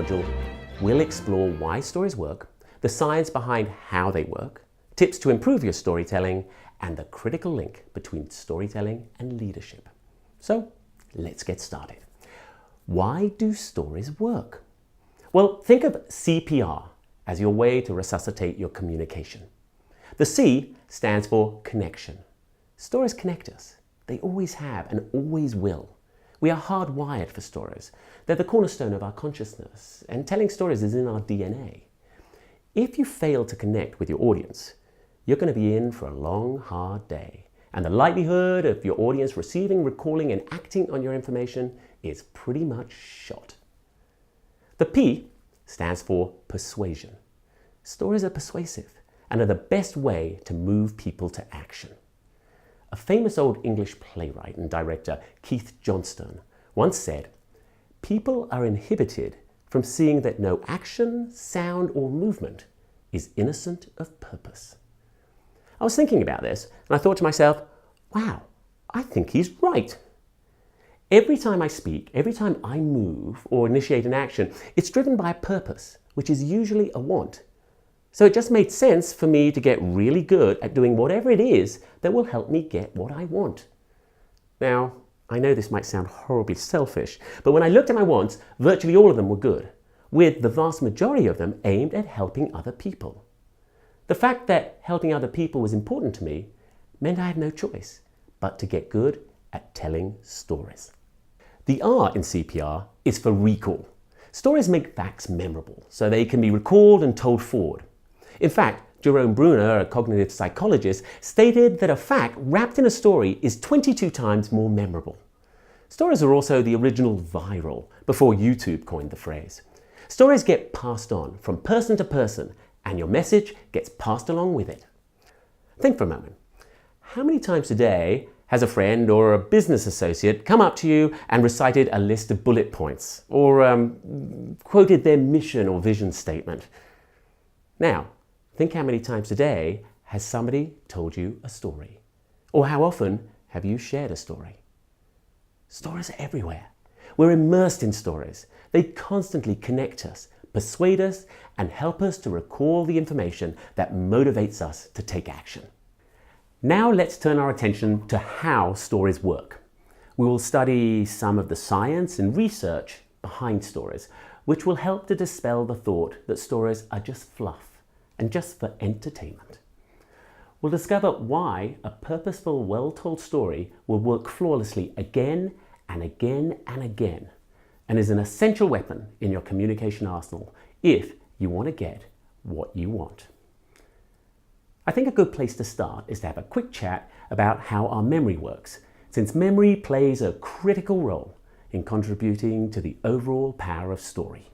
module, we'll explore why stories work, the science behind how they work, tips to improve your storytelling, and the critical link between storytelling and leadership. So let's get started. Why do stories work? Well, think of CPR as your way to resuscitate your communication. The C stands for connection. Stories connect us. They always have and always will. We are hardwired for stories. They're the cornerstone of our consciousness, and telling stories is in our DNA. If you fail to connect with your audience, you're going to be in for a long, hard day. And the likelihood of your audience receiving, recalling, and acting on your information is pretty much shot. The P stands for persuasion. Stories are persuasive and are the best way to move people to action. A famous old English playwright and director, Keith Johnstone, once said, "People are inhibited from seeing that no action, sound, or movement is innocent of purpose." I was thinking about this and I thought to myself, wow, I think he's right. Every time I speak, every time I move or initiate an action, it's driven by a purpose, which is usually a want. So it just made sense for me to get really good at doing whatever it is that will help me get what I want. Now, I know this might sound horribly selfish, but when I looked at my wants, virtually all of them were good, with the vast majority of them aimed at helping other people. The fact that helping other people was important to me meant I had no choice but to get good at telling stories. The R in CPR is for recall. Stories make facts memorable, so they can be recalled and told forward. In fact, Jerome Bruner, a cognitive psychologist, stated that a fact wrapped in a story is 22 times more memorable. Stories are also the original viral, before YouTube coined the phrase. Stories get passed on from person to person, and your message gets passed along with it. Think for a moment. How many times a day has a friend or a business associate come up to you and recited a list of bullet points or quoted their mission or vision statement? Now, think how many times a day has somebody told you a story? Or how often have you shared a story? Stories are everywhere. We're immersed in stories. They constantly connect us, persuade us, and help us to recall the information that motivates us to take action. Now let's turn our attention to how stories work. We will study some of the science and research behind stories, which will help to dispel the thought that stories are just fluff and just for entertainment. We'll discover why a purposeful, well-told story will work flawlessly again and again and again, and is an essential weapon in your communication arsenal if you want to get what you want. I think a good place to start is to have a quick chat about how our memory works, since memory plays a critical role in contributing to the overall power of story.